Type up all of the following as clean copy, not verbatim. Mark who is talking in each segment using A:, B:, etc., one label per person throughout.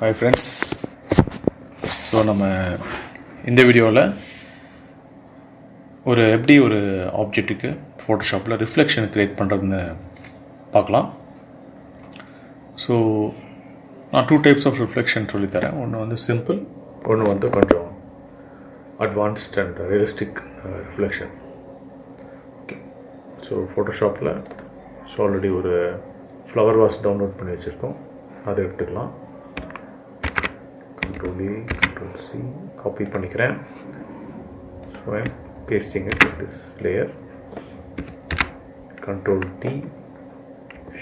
A: Hi friends. So நம்ம இந்த வீடியோவில் எப்படி ஒரு ஆப்ஜெக்ட்டுக்கு ஃபோட்டோஷாப்பில் ரிஃப்ளெக்ஷன் க்ரியேட் பண்ணுறதுன்னு பார்க்கலாம். ஸோ நான் 2 டைப்ஸ் ஆஃப் ரிஃப்ளெக்ஷன் சொல்லித்தரேன். ஒன்று வந்து சிம்பிள், ஒன்று வந்து கொஞ்சம் advanced and realistic reflection. Okay, so ஃபோட்டோஷாப்பில் ஆல்ரெடி ஒரு ஃப்ளவர் வாஷ் டவுன்லோட் பண்ணி வச்சுருக்கோம், அதை எடுத்துக்கலாம். Ctrl+A, Ctrl+C காப்பி பண்ணிக்கிறேன். So I'm pasting it with this layer. Ctrl+T,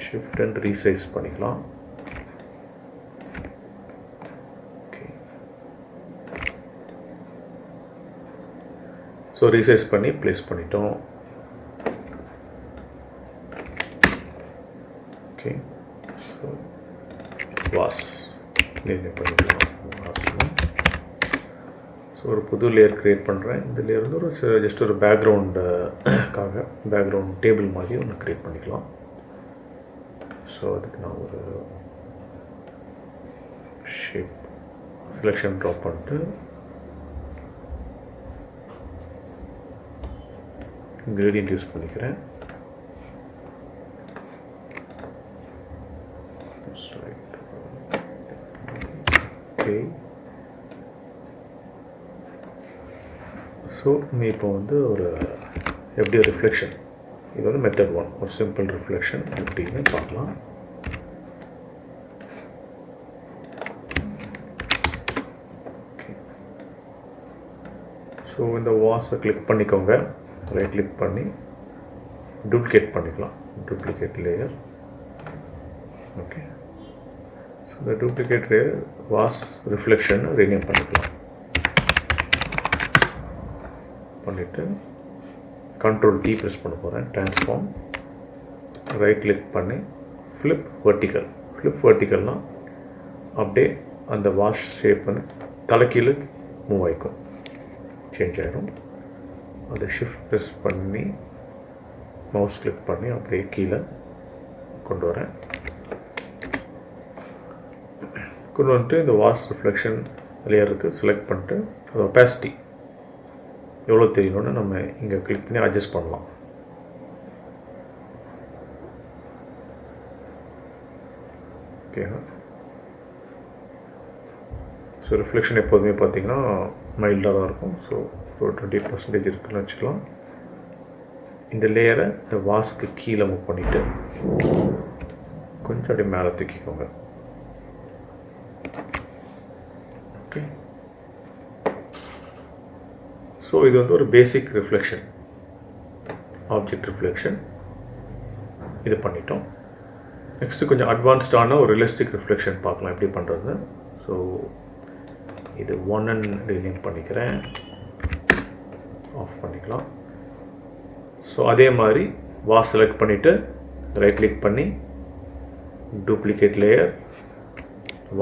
A: shift and resize பண்ணிக்கலாம். ஓகே, ஸோ ரீசைஸ் பண்ணி ப்ளேஸ் பண்ணிட்டோம். ஓகே, ஸோ வாஷ் லேயர் பண்ணிக்கலாம். ஸோ ஒரு புது லேயர் க்ரியேட் பண்ணுறேன். இந்த லேயர் வந்து ஜஸ்ட் ஒரு பேக்ரவுண்டுக்காக பேக்ரவுண்ட் டேபிள் மாதிரி ஒன்று க்ரியேட் பண்ணிக்கலாம். ஸோ அதுக்கு நான் ஒரு ஷேப் செலெக்ஷன் ட்ராப் பண்ணிட்டு கிரேடியன்ட் யூஸ் பண்ணிக்கிறேன். ஓகே, ஸோ இப்போ வந்து எப்படி ஒரு ரிஃப்ளெக்ஷன், இது வந்து மெத்தட் 1, ஒரு சிம்பிள் ரிஃப்ளெக்ஷன் எப்படின்னு பார்க்கலாம். ஓகே, ஸோ இந்த வாஷை கிளிக் பண்ணிக்கோங்க, ரைட் கிளிக் பண்ணி டூப்ளிகேட் பண்ணிக்கலாம். Duplicate layer. ஓகே, ஸோ இந்த duplicate layer wash reflection rename பண்ணிக்கலாம். பண்ணிவிட்டு Ctrl+T ப்ரெஸ் பண்ண போகிறேன். ட்ரான்ஸ்ஃபார்ம், ரைட் கிளிக் பண்ணி ஃப்ளிப் வெர்டிக்கல். ஃப்ளிப் வெர்டிக்கல்னால் அப்படியே அந்த வாஷ் ஷேப் வந்து தலைக்கீழ் மூவ் ஆகிக்கும், சேஞ்ச் ஆகிடும். அதை ஷிஃப்ட் ப்ரெஸ் பண்ணி மவுஸ் கிளிக் பண்ணி அப்படியே கீழே கொண்டு வரேன். கொண்டு வந்துட்டு இந்த வாஷ் ரிஃப்ளெக்ஷன் லேயருக்கு செலக்ட் பண்ணிட்டு அது ஒபாசிட்டி எவ்வளோ தெரியணும்னு நம்ம இங்கே கிளிக் பண்ணி அட்ஜஸ்ட் பண்ணலாம். ஓகேங்க, ஸோ ரிஃப்ளெக்ஷன் எப்போதுமே பார்த்தீங்கன்னா மைல்டாக தான் இருக்கும். ஸோ ஒரு 20% இருக்குன்னு வச்சுக்கலாம். இந்த லேயரை இந்த வாஷ்க்கு கீழே மூவ் பண்ணிவிட்டு கொஞ்சம் அப்படியே மேலே தூக்கிக்கோங்க. ஓகே, ஸோ இது வந்து ஒரு பேசிக் ரிஃப்ளெக்ஷன், ஆப்ஜெக்ட் ரிஃப்ளெக்ஷன். இது பண்ணிட்டோம். நெக்ஸ்ட்டு கொஞ்சம் அட்வான்ஸ்டான ஒரு ரியலிஸ்டிக் ரிஃப்ளெக்ஷன் பார்க்கலாம் எப்படி பண்ணுறது. ஸோ இது 1 ரீநேம் பண்ணிக்கிறேன், ஆஃப் பண்ணிக்கலாம். ஸோ அதே மாதிரி வாஷ் செலக்ட் பண்ணிவிட்டு ரைட் கிளிக் பண்ணி duplicate layer,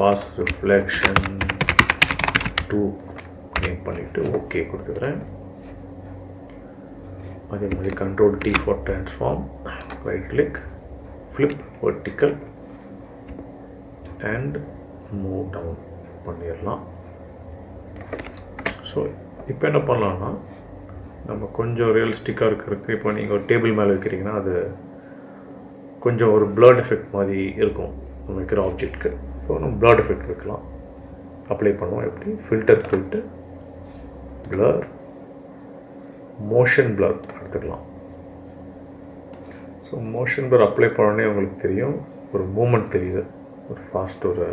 A: wash reflection 2 name பண்ணிவிட்டு ஓகே கொடுத்துக்கிறேன். அதே மாதிரி Ctrl+T for transform, right click, flip vertical and move down பண்ணிடலாம். ஸோ இப்போ என்ன பண்ணலான்னா, நம்ம கொஞ்சம் ரியலிஸ்டிக்காக இருக்கிறதுக்கு, இப்போ நீங்கள் ஒரு டேபிள் மேலே வைக்கிறீங்கன்னா அது கொஞ்சம் ஒரு பிளர்ட் எஃபெக்ட் மாதிரி இருக்கும் நம்ம வைக்கிற ஆப்ஜெக்ட்க்கு. ஸோ நம்ம பிளர்ட் எஃபெக்ட் வைக்கலாம், அப்ளை பண்ணுவோம். எப்படி ஃபில்டர் போயிட்டு பிளர், மோஷன் பிளர் எடுத்துக்கலாம். ஸோ மோஷன் பிளர் அப்ளை பண்ணோடனே உங்களுக்கு தெரியும், ஒரு மூமெண்ட் தெரியுது, ஒரு ஃபாஸ்ட், ஒரு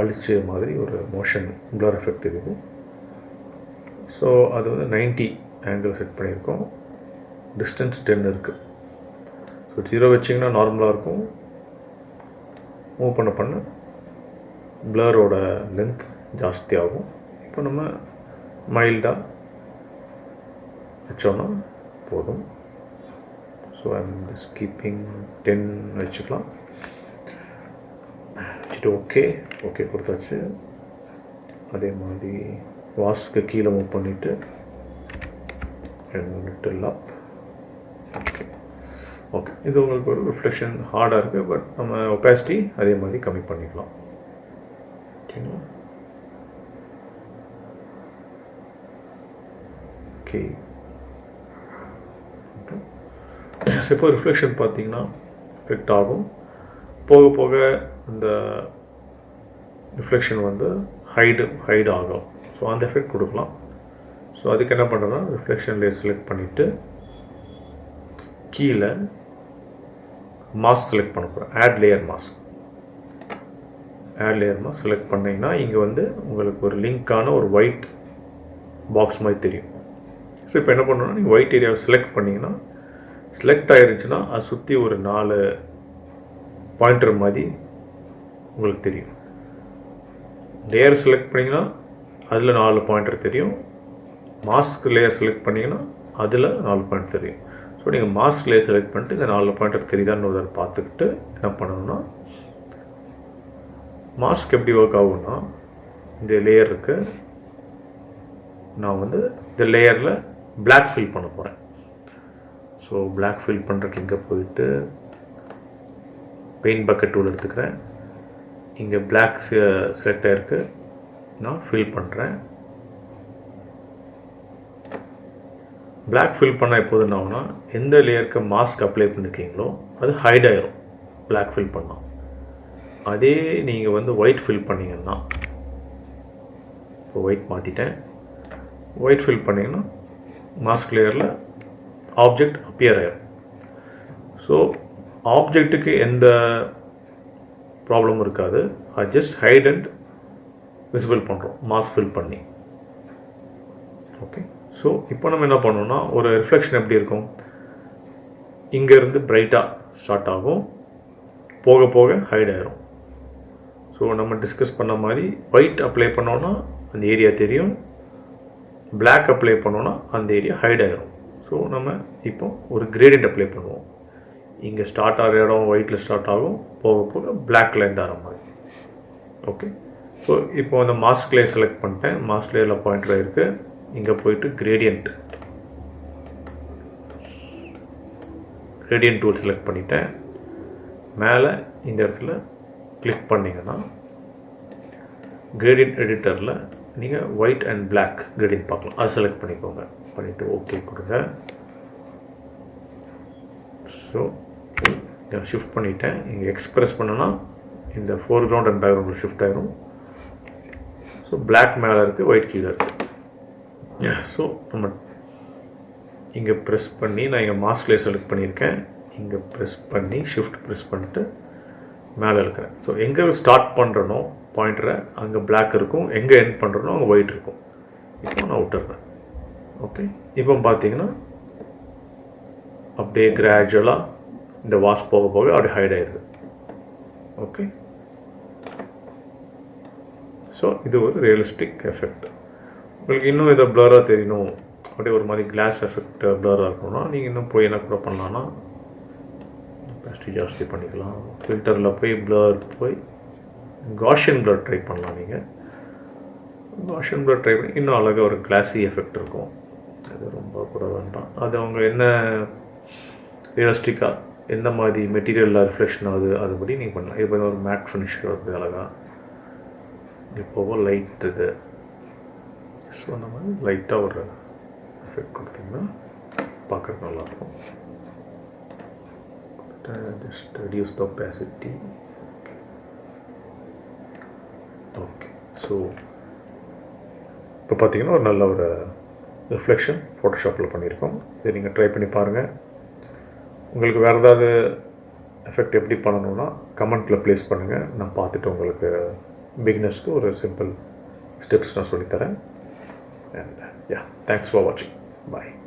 A: அழிச்ச மாதிரி ஒரு மோஷன் பிளர் எஃபெக்ட் தெரியுது. ஸோ அது வந்து 90 ஆங்கிள் செட் பண்ணியிருக்கோம். டிஸ்டன்ஸ் 10 இருக்குது. ஸோ 0 வச்சிங்கன்னா நார்மலாக இருக்கும். மூவ் பண்ண பிளரோட லென்த் ஜாஸ்தி ஆகும். இப்போ நம்ம மைல்டாக வச்சோன்னா போதும். ஸோ ஐம் ஜஸ்ட் கீப்பிங் 10 வச்சுக்கலாம். வச்சுட்டு ஓகே கொடுத்தாச்சு. அதே மாதிரி வாஷ்க்கு கீழே மூவ் பண்ணிவிட்டு லிட்டில் அப். ஓகே, இது உங்களுக்கு ஒரு ரிஃப்ளெக்ஷன் ஹார்டாக இருக்குது, பட் நம்ம ஒபாசிட்டி அதே மாதிரி கம்மி பண்ணிக்கலாம். ஓகேங்களா? ஓகே. இப்போ ரிஃப்ளெக்ஷன் பார்த்தீங்கன்னா எஃபெக்ட் ஆகும். போக போக இந்த ரிஃப்ளெக்ஷன் வந்து ஹைடு ஆகும். ஸோ அந்த எஃபெக்ட் கொடுக்கலாம். ஸோ அதுக்கு என்ன பண்ணுறேன்னா ரிஃப்ளெக்ஷன் லேயர் செலக்ட் பண்ணிவிட்டு கீழே மாஸ்க் செலக்ட் பண்ண போகிறேன். ஆட் லேயர் மாஸ்க் செலக்ட் பண்ணிங்கன்னா இங்கே வந்து உங்களுக்கு ஒரு லிங்க்கான ஒரு ஒயிட் பாக்ஸ் மாதிரி தெரியும். ஸோ இப்போ என்ன பண்ணணும்னா நீங்கள் ஒயிட் ஏரியாவை செலக்ட் பண்ணிங்கன்னா செலக்ட் ஆகிருந்துச்சுன்னா அது சுற்றி ஒரு 4 பாயிண்டர் மாதிரி உங்களுக்கு தெரியும். லேயர் செலக்ட் பண்ணிங்கன்னா அதில் 4 பாயிண்டர் தெரியும். மாஸ்க் லேயர் செலக்ட் பண்ணிங்கன்னா அதில் 4 பாயிண்ட் தெரியும். ஸோ நீங்கள் மாஸ்க் லேயர் செலக்ட் பண்ணிட்டு இந்த 4 பாயிண்டர் தெரியுதான்னு ஒரு பார்த்துக்கிட்டு என்ன பண்ணணும்னா மாஸ்க் எப்படி ஒர்க் ஆகும்னா இந்த லேயருக்கு நான் வந்து இந்த லேயரில் பிளாக் ஃபில் பண்ண போகிறேன். ஸோ பிளாக் ஃபில் பண்ணுறதுக்கு இங்கே போயிட்டு பெயிண்ட் பக்கெட் டூல் எடுத்துக்கிறேன். இங்கே பிளாக் செலக்ட் ஆகிருக்கு, நான் ஃபில் பண்ணுறேன். பிளாக் ஃபில் பண்ணால் எப்போது என்ன ஆகுனா எந்த லேயருக்கு மாஸ்க் அப்ளை பண்ணிருக்கீங்களோ அது ஹைட் ஆயிரும் பிளாக் ஃபில் பண்ணால். அதே நீங்கள் வந்து ஒயிட் ஃபில் பண்ணிங்கன்னா, இப்போ ஒயிட் மாற்றிட்டேன், ஒயிட் ஃபில் பண்ணிங்கன்னா மாஸ்க் லேயரில் ஆப்ஜெக்ட் அப்பியர் ஆயிரும். ஸோ ஆப்ஜெக்ட்டுக்கு எந்த ப்ராப்ளமும் இருக்காது. அது ஜஸ்ட் ஹைட் அண்ட் விசிபிள் பண்ணுறோம் மாஸ்க் ஃபில் பண்ணி. ஓகே. ஸோ இப்போ நம்ம என்ன பண்ணோம்னா ஒரு ரிஃப்ளெக்ஷன் எப்படி இருக்கும், இங்கேருந்து பிரைட்டாக ஸ்டார்ட் ஆகும், போக போக ஹைட் ஆயிரும். ஸோ நம்ம டிஸ்கஸ் பண்ண மாதிரி ஒயிட் அப்ளை பண்ணோன்னா அந்த ஏரியா தெரியும், பிளாக் அப்ளை பண்ணோன்னா அந்த ஏரியா ஹைட் ஆயிரும். ஸோ நம்ம இப்போ ஒரு கிரேடியன்ட் அப்ளை பண்ணுவோம். இங்கே ஸ்டார்ட் ஆகிற இடம் ஒயிட்டில் ஸ்டார்ட் ஆகும், போக போக பிளாக்ல எண்ட் ஆகிற மாதிரி. ஓகே. ஸோ இப்போ அந்த மாஸ்க் லேயர் செலக்ட் பண்ணிட்டேன். மாஸ்க் லேயரில் பாயிண்டர் ஆகிருக்கு. இங்கே போயிட்டு கிரேடியன்ட் டூல் செலக்ட் பண்ணிட்டேன். மேலே இந்த இடத்துல கிளிக் பண்ணிங்கன்னா கிரேடியன்ட் எடிட்டரில் நீங்கள் ஒயிட் அண்ட் பிளாக் கிரேடியன்ட் பார்க்கலாம். அதை செலக்ட் பண்ணிக்கோங்க. பண்ணிவிட்டு ஓகே கொடுங்க. ஸோ இங்கே ஷிஃப்ட் பண்ணிவிட்டேன். இங்கே எக்ஸ்பிரஸ் பண்ணோன்னா இந்த ஃபோர்க்ரவுண்ட் அண்ட் பேக்ரவுண்டில் ஷிஃப்ட் ஆகிரும். ஸோ பிளாக் மேலே இருக்குது, ஒயிட் கீழே இருக்குது. ஸோ நம்ம இங்கே ப்ரெஸ் பண்ணி, நான் இங்கே மாஸ்க்லேயே செலக்ட் பண்ணியிருக்கேன், இங்கே ப்ரெஸ் பண்ணி ஷிஃப்ட் ப்ரெஸ் பண்ணிட்டு மேலே இருக்கிறேன். ஸோ எங்கே ஸ்டார்ட் பண்ணுறனோ பாயிண்டரை அங்கே பிளாக் இருக்கும், எங்கே எண்ட் பண்ணுறனோ அங்கே ஒயிட் இருக்கும். இப்போ நான் விட்டுறேன். ஓகே. இப்போ பார்த்தீங்கன்னா அப்படியே கிராஜுவலாக இந்த வாஷ் போக போக அப்படியே ஹைட் ஆயிடுது. ஓகே. ஸோ இது ஒரு ரியலிஸ்டிக் எஃபெக்ட். உங்களுக்கு இன்னும் இதை ப்ளராக தெரியணும், அப்படியே ஒரு மாதிரி கிளாஸ் எஃபெக்ட் ப்ளராக இருக்கணும்னா நீங்கள் இன்னும் போய் என்ன கூட பண்ணலான்னா பெஸ்ட்டு ஜாஸ்தி பண்ணிக்கலாம். ஃபில்டரில் போய் ப்ளர் போய் காஷியன் ப்ளர் ட்ரை பண்ணலாம். நீங்கள் காஷியன் ப்ளர் ட்ரை பண்ணி இன்னும் அழகாக ஒரு கிளாஸி எஃபெக்ட் இருக்கும். அது ரொம்ப கூட வேண்டாம். அது அவங்க என்ன ரியலிஸ்டிக்காக எந்த மாதிரி மெட்டீரியலில் ரிஃப்ளெக்ஷன் ஆகுது அதுபடி நீங்கள் பண்ணலாம். இப்போ ஒரு மேட் ஃபினிஷ் வருது அழகாக. இப்போவோ லைட் இது. ஸோ அந்த மாதிரி லைட்டாக ஒரு எஃபெக்ட் கொடுத்திங்கன்னா பார்க்குறது நல்லாயிருக்கும். Just reduce the opacity. Okay. So இப்போ பார்த்தீங்கன்னா ஒரு நல்ல ஒரு ரிஃப்ளெக்ஷன் ஃபோட்டோஷாப்பில் பண்ணியிருக்கோம். இதை நீங்கள் ட்ரை பண்ணி பாருங்கள். உங்களுக்கு வேறு ஏதாவது எஃபெக்ட் எப்படி பண்ணணுன்னா கமெண்ட்டில் ப்ளேஸ் பண்ணுங்கள். நான் பார்த்துட்டு உங்களுக்கு பிகினர்ஸ்க்கு ஒரு சிம்பிள் ஸ்டெப்ஸ் நான் சொல்லித்தரேன். And yeah, thanks for watching. Bye.